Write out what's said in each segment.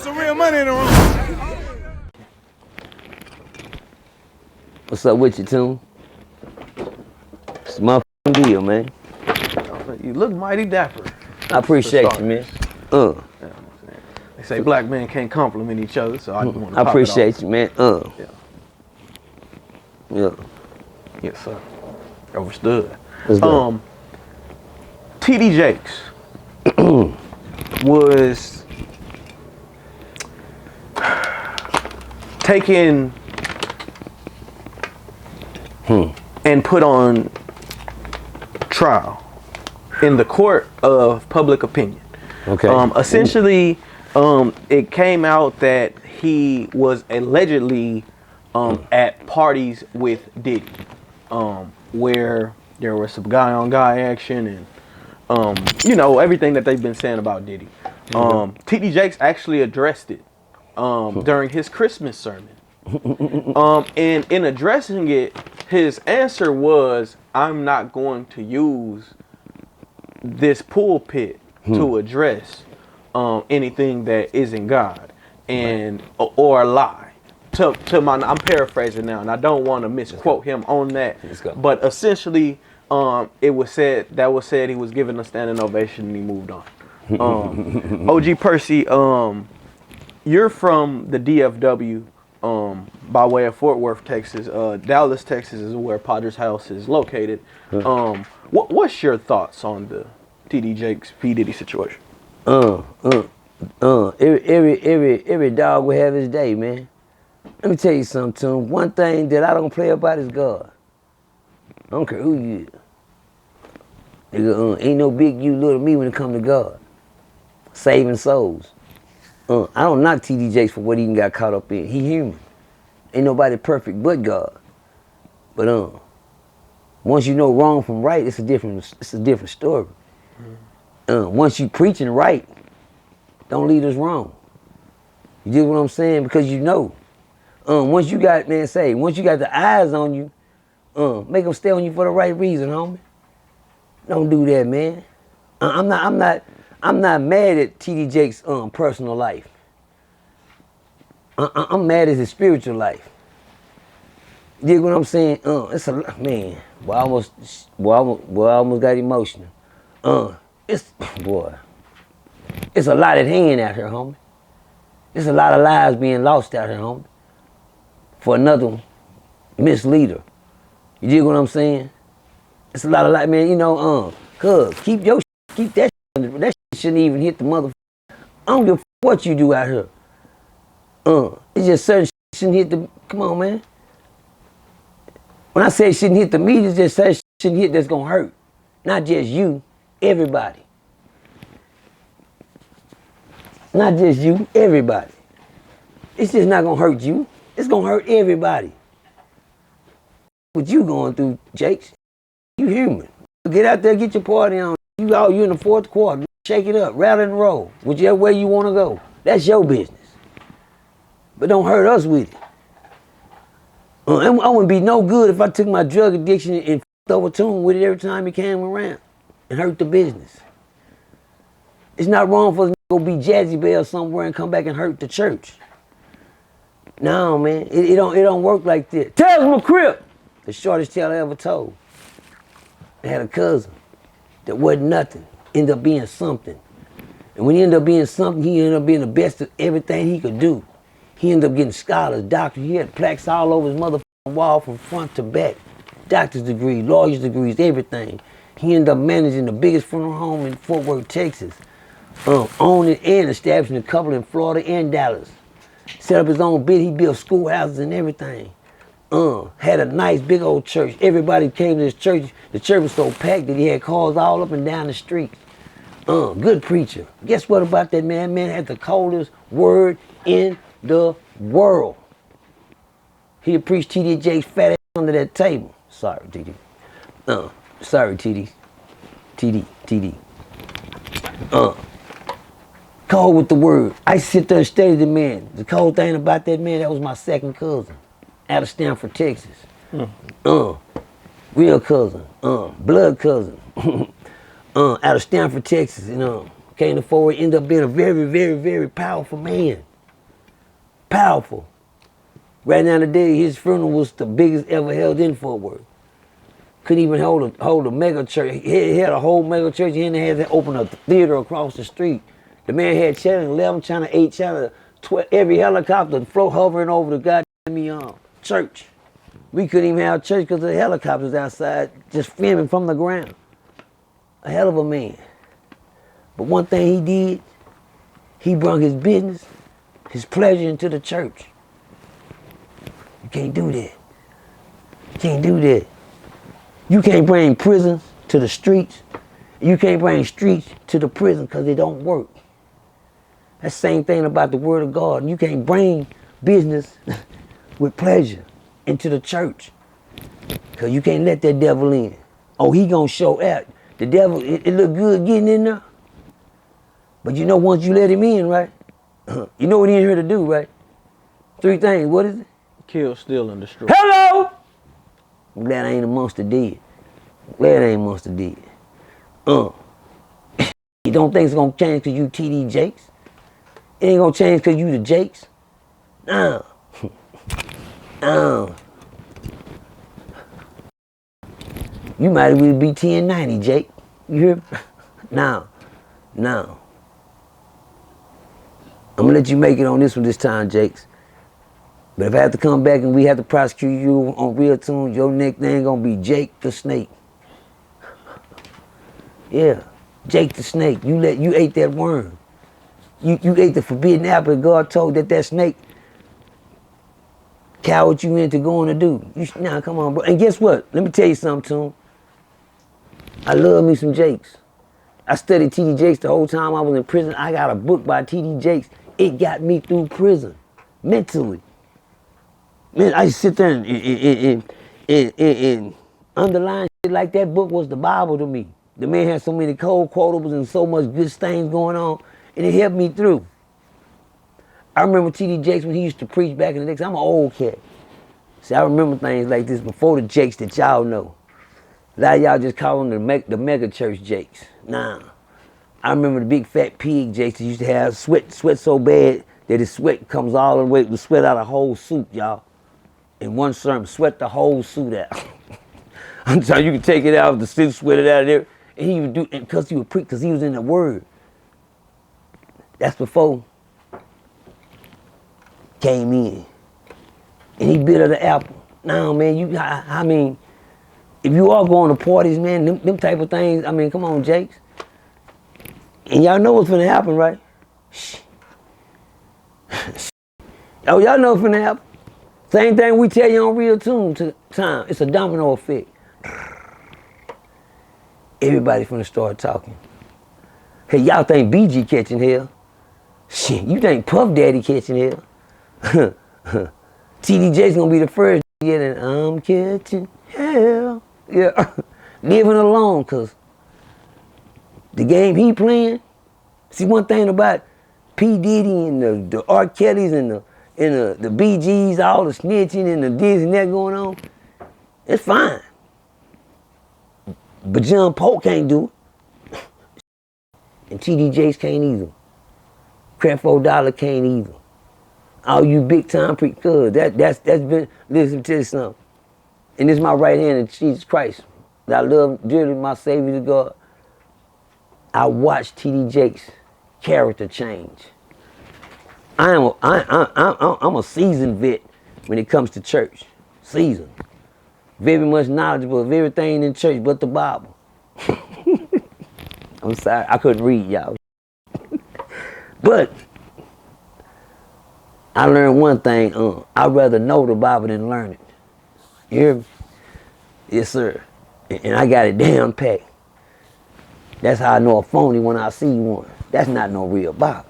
There's some real money in the room. What's up with you, Toon? It's my deal, man. You look mighty dapper. I appreciate you, man. Yeah, they say black men can't compliment each other, so I just want to I appreciate you, man. Yeah. Yeah. Yes, sir. Understood. Let's go. TD Jakes was taken and put on trial in the court of public opinion. Okay. Essentially, it came out that he was allegedly at parties with Diddy, where there was some guy-on-guy action and, you know, everything that they've been saying about Diddy. TD Jakes actually addressed it during his Christmas sermon. And in addressing it, his answer was, I'm not going to use this pulpit to address anything that isn't God and or a lie. I'm paraphrasing now, and I don't want to misquote him on that. But essentially, it was said he was given a standing ovation and he moved on. OG Percy, you're from the DFW, by way of Fort Worth, Texas. Dallas, Texas is where Potter's house is located. What's your thoughts on the TD Jakes P. Diddy situation? Every dog will have his day, man. Let me tell you something, Toon. One thing that I don't play about is God. I don't care who you is. Nigga, ain't no big you, little me when it come to God. Saving souls. I don't knock TD Jakes for what he got caught up in. He human. Ain't nobody perfect but God. But once you know wrong from right, it's a different story. Once you preaching right, don't lead us wrong. You get what I'm saying? Because you know. Once you got the eyes on you, make them stay on you for the right reason, homie. Don't do that, man. I'm not mad at TD Jakes' personal life. I'm mad at his spiritual life. You dig what I'm saying? It's a man. Boy, I almost got emotional. It's a lot at hand out here, homie. There's a lot of lives being lost out here, homie. For another misleader. You dig what I'm saying? It's a lot of man, you know, cuz keep that shit shouldn't even hit the motherfucker. I don't give a what you do out here. It's just certain shit shouldn't hit the, come on, man. When I say it shouldn't hit the media, it's just certain shit shouldn't hit that's gonna hurt. Not just you, everybody. Not just you, everybody. It's just not gonna hurt you. It's gonna hurt everybody. What you going through, Jakes? You human. Get out there, get your party on. You in the fourth quarter. Shake it up, rattle and roll. Whichever way you wanna go. That's your business. But don't hurt us with it. I wouldn't be no good if I took my drug addiction and f***ed over Toon with it every time he came around and hurt the business. It's not wrong for us to go be Jazzy Bell somewhere and come back and hurt the church. No, man, it don't work like this. Tales from a Crip, the shortest tale I ever told. I had a cousin that wasn't nothing, ended up being something. And when he ended up being something, he ended up being the best of everything he could do. He ended up getting scholars, doctors. He had plaques all over his motherfucking wall from front to back. Doctor's degrees, lawyer's degrees, everything. He ended up managing the biggest funeral home in Fort Worth, Texas. Owning and establishing a couple in Florida and Dallas. Set up his own bid. He built schoolhouses and everything. Had a nice big old church. Everybody came to his church. The church was so packed that he had cars all up and down the street. Good preacher. Guess what about that man? Man had the coldest word in the world. He preached TD Jakes fat ass under that table. Sorry, TD. Sorry, TD. TD. Cold with the word. I sit there and study the man. The cold thing about that man, that was my second cousin. Out of Stanford, Texas. Real cousin. Blood cousin. Out of Stanford, Texas. Came to forward, ended up being a very, very, very powerful man. Powerful. Right now today, his funeral was the biggest ever held in Fort Worth. Couldn't even hold a mega church. He had a whole mega church. He had to open a theater across the street. The man had Channel 11, Channel 8, Channel 12, every helicopter float hovering over the goddamn church. We couldn't even have church because the helicopters outside just filming from the ground. A hell of a man. But one thing he did, he brought his business, his pleasure into the church. You can't do that. You can't do that. You can't bring prisons to the streets. You can't bring streets to the prison because they don't work. That's the same thing about the word of God. You can't bring business with pleasure into the church because you can't let that devil in. Oh, he gonna show out. The devil, it look good getting in there. But you know once you let him in, right? You know what he in here to do, right? 3 things. What is it? Kill, steal, and destroy. Hello! I'm glad I ain't amongst the dead. I'm glad I ain't amongst the dead. You don't think it's gonna change because you TD Jakes? It ain't gonna change because you the Jakes? No. No. You might as well be 1090, Jake. You hear me? No. No. I'm gonna let you make it on this one this time, Jakes. But if I have to come back and we have to prosecute you on RealToon, your nickname gonna be Jake the Snake. Yeah, Jake the Snake. You ate that worm. You ate the forbidden apple. God told that snake cowered you into going to do. Nah, come on, bro. And guess what? Let me tell you something, Toon. I love me some Jakes. I studied TD Jakes the whole time I was in prison. I got a book by TD Jakes. It got me through prison, mentally. Man, I just sit there and underline shit like that book was the Bible to me. The man had so many cold quotables and so much good things going on, and it helped me through. I remember TD Jakes when he used to preach back in the day, 'cause I'm an old cat. See, I remember things like this before the Jakes that y'all know. A lot of y'all just call them the mega church Jakes. Nah. I remember the big fat pig Jakes that used to have sweat so bad that his sweat comes all the way, the sweat out of the whole suit, y'all. In one sermon, sweat the whole suit out. Until you could take it out, the suit sweat it out of there. And he would do, because he would preach, because he was in the word. That's before came in. And he bit of the apple. Now, man, I mean, if you are going to parties, man, them type of things, I mean, come on, Jakes. And y'all know what's finna happen, right? Shh. Oh, y'all know what's finna happen. Same thing we tell you on RealToon time. It's a domino effect. Everybody finna start talking. Hey, y'all think BG catching hell? Shit, you think Puff Daddy catching hell? TD Jakes gonna be the first to get in. I'm catching hell. Yeah, living alone, cause the game he playing. See, one thing about P Diddy and the R Kellys and the BGs, all the snitching and the this and that going on, it's fine. But John Polk can't do it. And TD Jakes can't either. Creflo Dollar can't either. All you big time cuz that's been, listen to something. And this is my right hand in Jesus Christ. That I love dearly, my Savior to God. I watched TD Jakes' character change. I'm a seasoned vet when it comes to church. Seasoned. Very much knowledgeable of everything in church but the Bible. I'm sorry, I couldn't read, y'all. But I learned one thing, I'd rather know the Bible than learn it. You hear me? Yes, sir. And I got it down packed. That's how I know a phony when I see one. That's not no real Bible.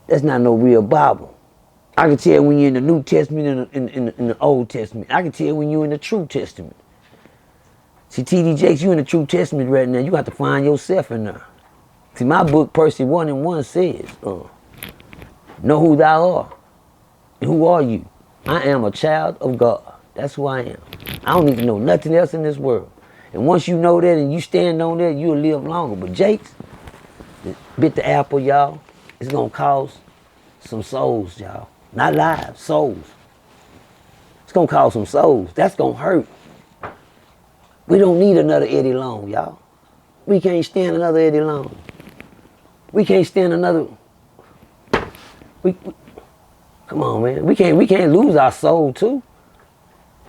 That's not no real Bible. I can tell when you're in the New Testament and in the Old Testament. I can tell when you're in the True Testament. See, TD Jakes, you in the True Testament right now. You got to find yourself in there. See, my book, Percy 1:1 says, know who thou art. And who are you? I am a child of God. That's who I am. I don't need to know nothing else in this world. And once you know that and you stand on that, you'll live longer. But Jakes, bit the apple, y'all. It's going to cost some souls, y'all. Not lives, souls. It's gonna cost some souls. That's gonna hurt. We don't need another Eddie Long, y'all. We can't stand another Eddie Long. We can't stand another. Come on, man. We can't lose our soul too.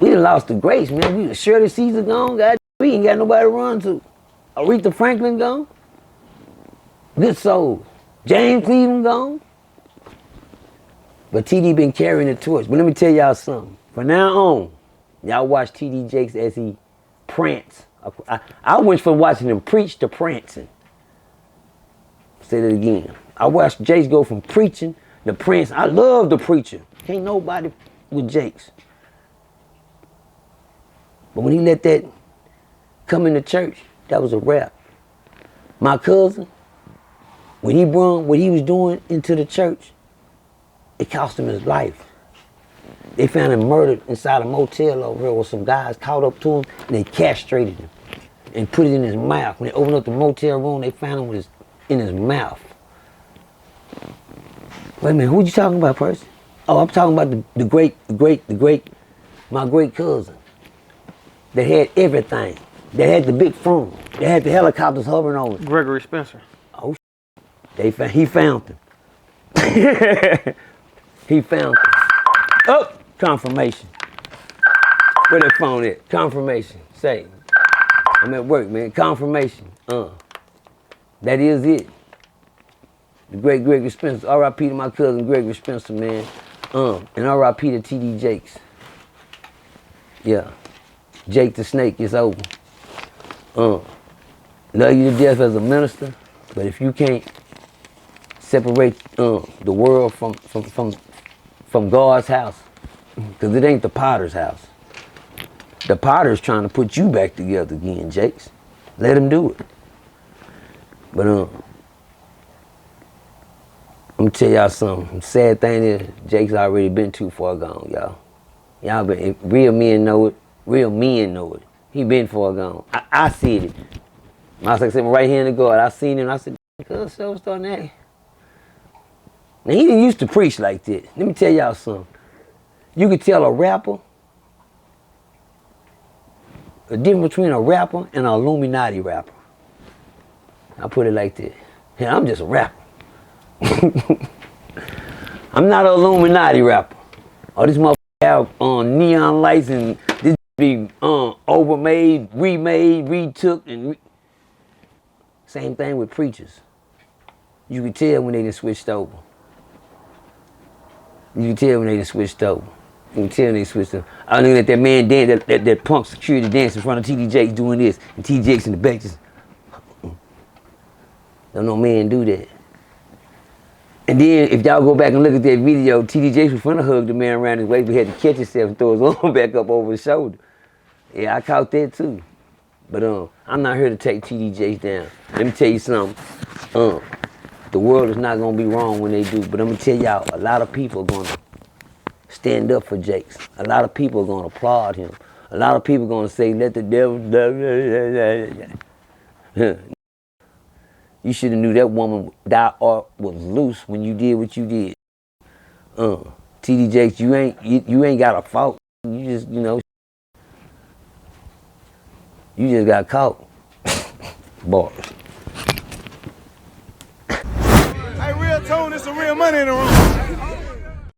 We done lost the grace, man. We Shirley Caesar gone, God. We ain't got nobody to run to. Aretha Franklin gone. Good soul. James Cleveland gone. But TD been carrying the torch. But let me tell y'all something. From now on, y'all watch TD Jakes as he prance. I went from watching him preach to prancing. Say that again. I watched Jakes go from preaching to prancing. I love the preacher. Can't nobody with Jakes. But when he let that come into church, that was a wrap. My cousin, when he brought what he was doing into the church, it cost him his life. They found him murdered inside a motel over here with some guys caught up to him and they castrated him and put it in his mouth. When they opened up the motel room, they found him in his mouth. Wait a minute, who you talking about, Percy? Oh, I'm talking about the great, my great cousin that had everything. That had the big phone. They had the helicopters hovering over him. Gregory Spencer. Oh, he found them. He found them. Oh, confirmation. Where that phone at? Confirmation. Say, I'm at work, man. Confirmation. That is it. The great Gregory Spencer. R.I.P. to my cousin Gregory Spencer, man. And R.I.P. to TD Jakes. Yeah. Jake the Snake is over. Love you to death as a minister, but if you can't separate the world from God's house, because it ain't the potter's house. The potter's trying to put you back together again, Jakes. Let him do it. But I'm gonna tell y'all something. The sad thing is, Jake's already been too far gone, y'all. Y'all been, real men know it. Real men know it. He been far gone. I see it. I was like, my right hand to God. I seen him. I said, cuz so starting that. Now he didn't used to preach like this. Let me tell y'all something. You could tell a rapper, the difference between a rapper and an Illuminati rapper. I put it like this. Yeah, I'm just a rapper. I'm not an Illuminati rapper. Oh, this motherfucker have neon lights and this be overmade, remade, retook, and same thing with preachers. You can tell when they done switched over. You can tell when they done switched over. You can tell when they switched over. I was looking at that man dance, that punk security dance in front of TD Jakes doing this, and TD Jakes in the back just, don't no man do that. And then if y'all go back and look at that video, TD Jakes was finna hug the man around his waist, but he had to catch himself and throw his arm back up over his shoulder. Yeah, I caught that too. But I'm not here to take TD Jakes down. Let me tell you something. The world is not gonna be wrong when they do, but I'm gonna tell y'all, a lot of people are gonna stand up for Jakes. A lot of people are gonna applaud him. A lot of people are gonna say, let the devil. You should have knew that woman that art was loose when you did what you did. TD Jakes, you ain't got a fault. You just, you just got caught. Bars. Hey, RealToon, it's some real money in the room.